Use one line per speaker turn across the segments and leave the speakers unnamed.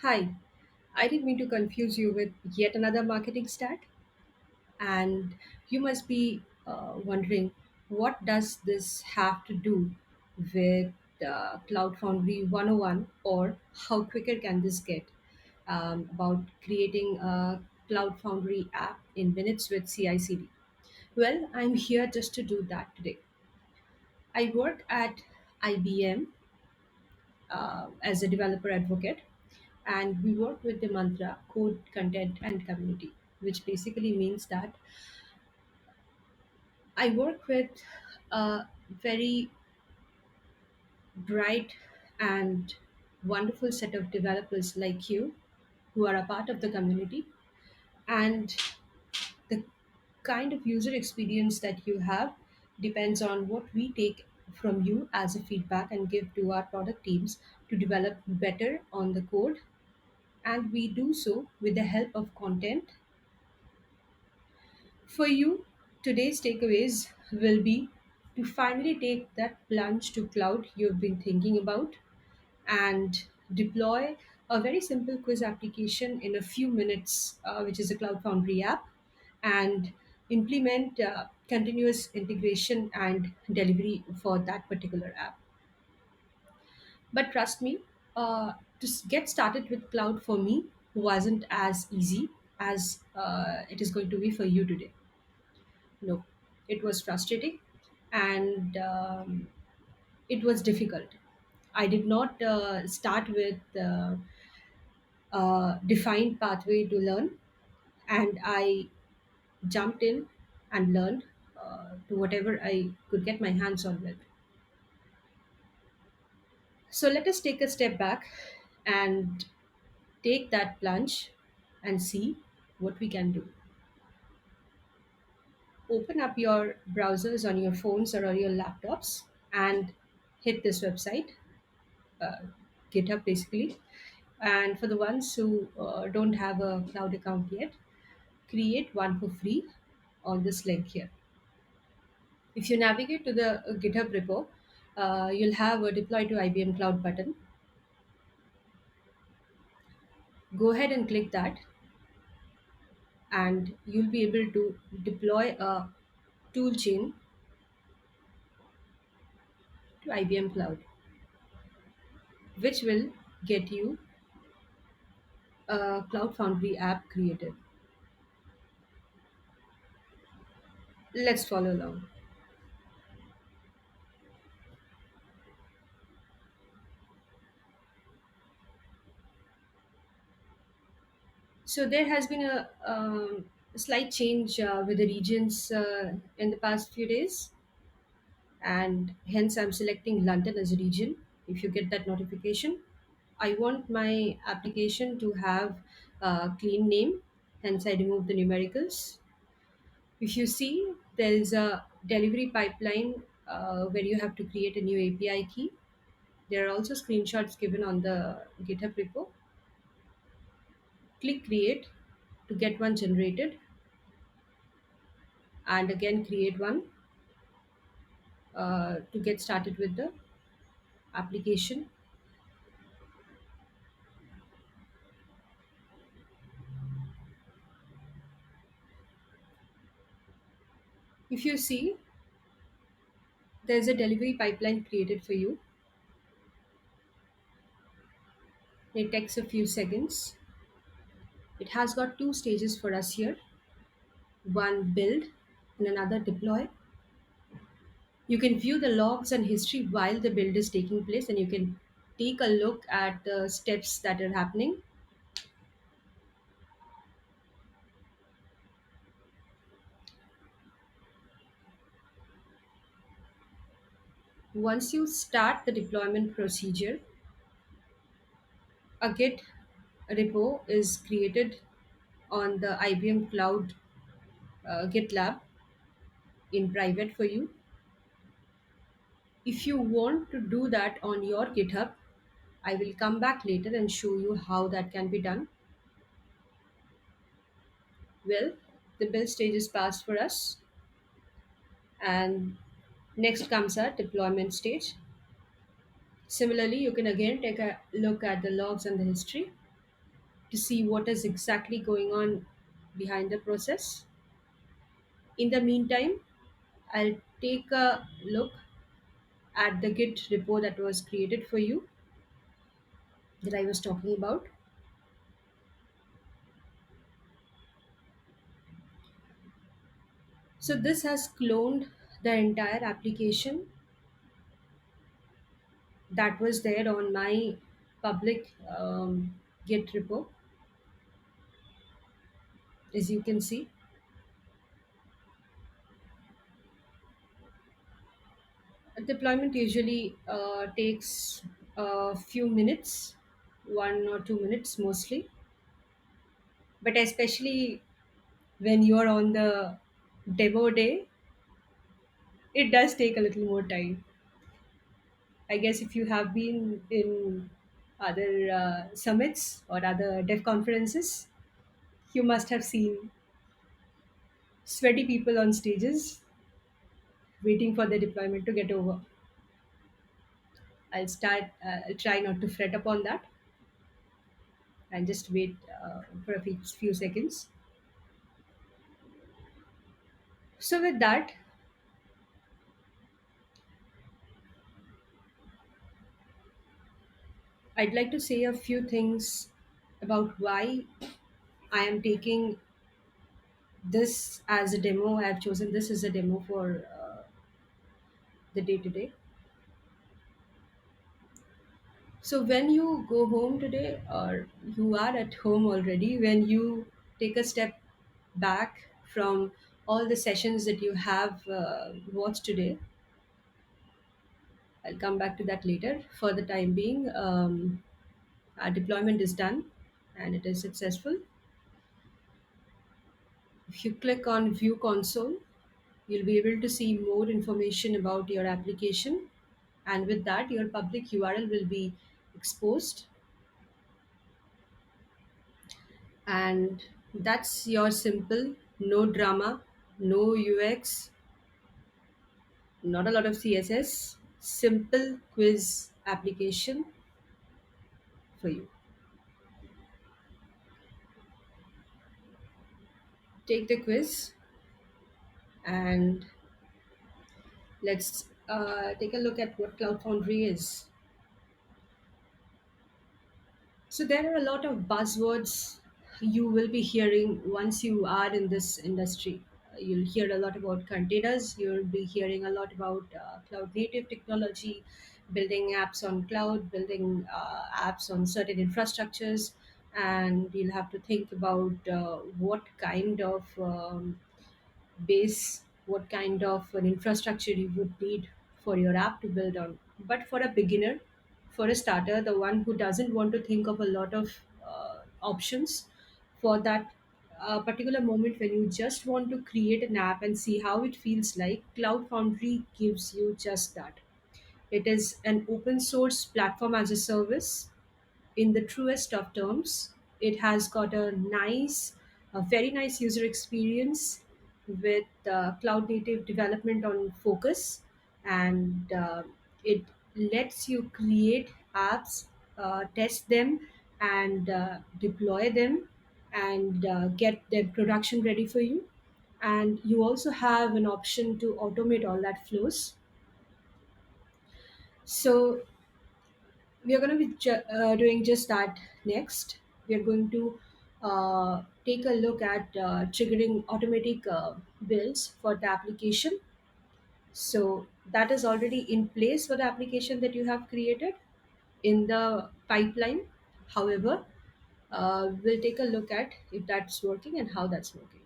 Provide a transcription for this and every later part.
Hi, I didn't mean to confuse you with yet another marketing stat, and you must be wondering what does this have to do with Cloud Foundry 101 or how quicker can this get about creating a Cloud Foundry app in minutes with CI/CD. Well, I'm here just to do that today. I work at IBM as a developer advocate, and we work with the mantra code, content, and community, which basically means that I work with a very bright and wonderful set of developers like you who are a part of the community, and the kind of user experience that you have depends on what we take from you as a feedback and give to our product teams to develop better on the code, and we do so with the help of content. For you, today's takeaways will be to finally take that plunge to cloud you've been thinking about and deploy a very simple quiz application in a few minutes, which is a Cloud Foundry app, and implement continuous integration and delivery for that particular app. But trust me, get started with cloud for me wasn't as easy as it is going to be for you today. No, it was frustrating and it was difficult. I did not start with a defined pathway to learn, and I jumped in and learned to whatever I could get my hands on with. So let us take a step back and take that plunge and see what we can do. Open up your browsers on your phones or on your laptops and hit this website, uh, GitHub basically. And for the ones who don't have a cloud account yet, create one for free on this link here. If you navigate to the GitHub repo, you'll have a deploy to IBM Cloud button. Go ahead and click that, and you'll be able to deploy a toolchain to IBM Cloud, which will get you a Cloud Foundry app created. Let's follow along. So there has been a slight change with the regions in the past few days, and hence I'm selecting London as a region. If you get that notification, I want my application to have a clean name, hence I remove the numericals. If you see, there is a delivery pipeline where you have to create a new API key. There are also screenshots given on the GitHub repo. Click create to get one generated, and again create one to get started with the application. If you see, there's a delivery pipeline created for you. It takes a few seconds. It has got two stages for us here, one build and another deploy. You can view the logs and history while the build is taking place, and you can take a look at the steps that are happening. Once you start the deployment procedure, a Git repo is created on the IBM Cloud GitLab in private for you. If you want to do that on your GitHub, I will come back later and show you how that can be done. Well, the build stage is passed for us, and next comes our deployment stage. Similarly, you can again take a look at the logs and the history. to see what is exactly going on behind the process. In the meantime, I'll take a look at the Git repo that was created for you that I was talking about. So this has cloned the entire application that was there on my public Git repo, as you can see. Deployment usually takes a few minutes, 1 or 2 minutes mostly, but especially when you're on the demo day, it does take a little more time. I guess if you have been in other summits or other dev conferences, you must have seen sweaty people on stages waiting for the deployment to get over. I'll try not to fret upon that and just wait for a few seconds. So, with that, I'd like to say a few things about why I am taking this as a demo. I've chosen this as a demo for the day to day. So, when you go home today, or you are at home already, when you take a step back from all the sessions that you have watched today, I'll come back to that later. For the time being, our deployment is done and it is successful. If you click on View Console, you'll be able to see more information about your application, and with that, your public URL will be exposed, and that's your simple, no drama, no UX, not a lot of CSS, simple quiz application for you. Take the quiz and let's take a look at what Cloud Foundry is. So there are a lot of buzzwords you will be hearing once you are in this industry. You'll hear a lot about containers. You'll be hearing a lot about cloud native technology, building apps on cloud, building apps on certain infrastructures, and you'll have to think about what kind of base, what kind of an infrastructure you would need for your app to build on. But for a beginner, for a starter, the one who doesn't want to think of a lot of options, for that particular moment when you just want to create an app and see how it feels like, Cloud Foundry gives you just that. It is an open source platform as a service in the truest of terms. It has got a very nice user experience with cloud native development on focus, and it lets you create apps, test them, and deploy them, and get them production ready for you. And you also have an option to automate all that flows. So we are going to be doing just that next. We are going to take a look at triggering automatic builds for the application. So that is already in place for the application that you have created in the pipeline. However, we'll take a look at if that's working and how that's working.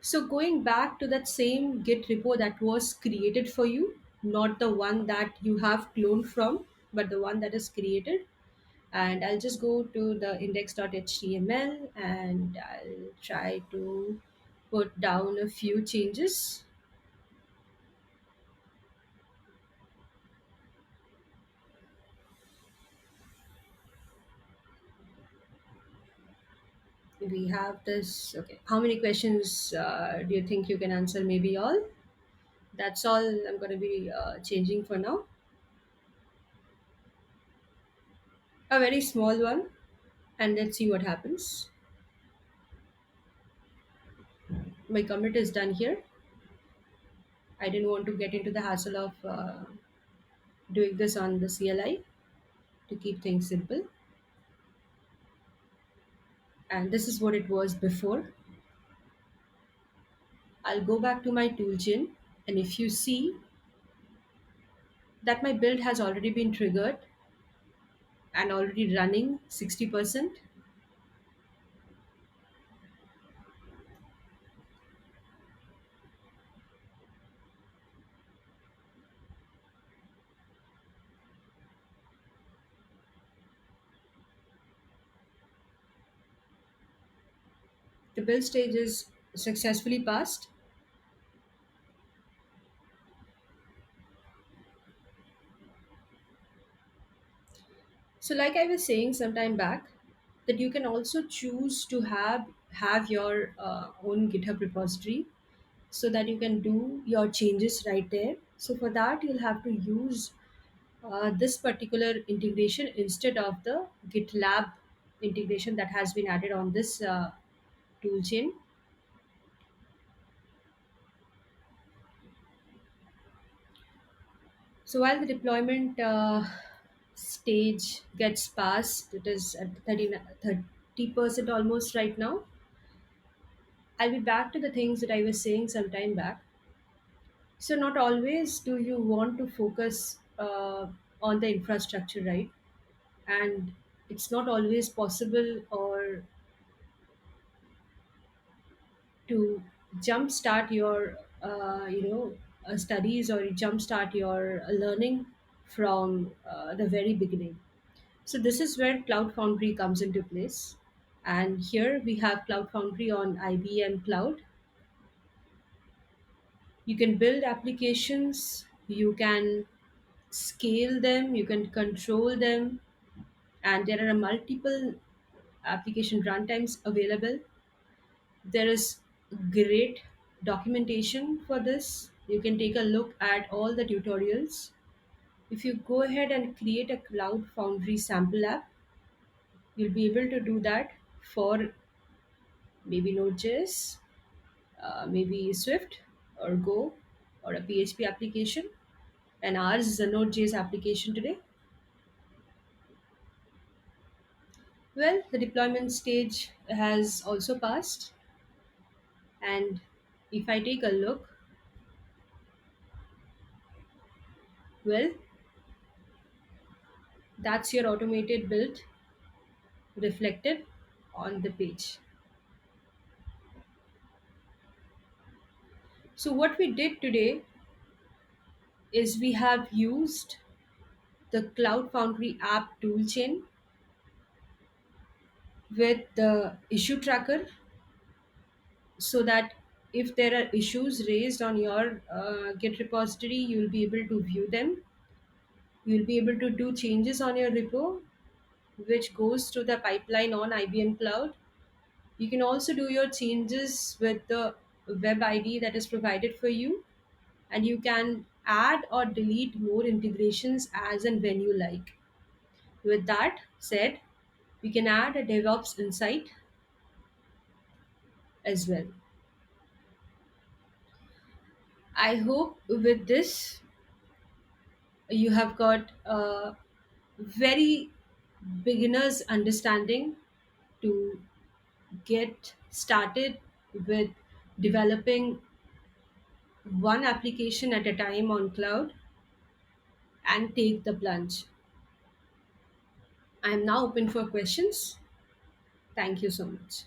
So going back to that same Git repo that was created for you, not the one that you have cloned from, but the one that is created. And I'll just go to the index.html and I'll try to put down a few changes. We have this. Okay. How many questions do you think you can answer? Maybe all? That's all I'm going to be changing for now. A very small one, and let's see what happens. My commit is done here. I didn't want to get into the hassle of doing this on the CLI to keep things simple. And this is what it was before. I'll go back to my toolchain, and if you see that my build has already been triggered and already running 60%, the build stage is successfully passed. So, like I was saying some time back, that you can also choose to have your own GitHub repository so that you can do your changes right there. So for that, you'll have to use this particular integration instead of the GitLab integration that has been added on this toolchain. So while the deployment stage gets passed, it is at 30% almost right now. I'll be back to the things that I was saying some time back. So not always do you want to focus on the infrastructure, right? And it's not always possible or to jumpstart your studies or jumpstart your learning from the very beginning. So this is where Cloud Foundry comes into place. And here we have Cloud Foundry on IBM Cloud. You can build applications, you can scale them, you can control them, and there are multiple application runtimes available. There is great documentation for this. You can take a look at all the tutorials. If you go ahead and create a Cloud Foundry sample app, you'll be able to do that for maybe Node.js, maybe Swift or Go or a PHP application. And ours is a Node.js application today. Well, the deployment stage has also passed. And if I take a look, well, that's your automated build reflected on the page. So, what we did today is we have used the Cloud Foundry app toolchain with the issue tracker so that if there are issues raised on your Git repository, you will be able to view them. You'll be able to do changes on your repo, which goes to the pipeline on IBM Cloud. You can also do your changes with the web ID that is provided for you, and you can add or delete more integrations as and when you like. With that said, we can add a DevOps insight as well. I hope with this you have got a very beginner's understanding to get started with developing one application at a time on cloud and take the plunge. I am now open for questions. Thank you so much.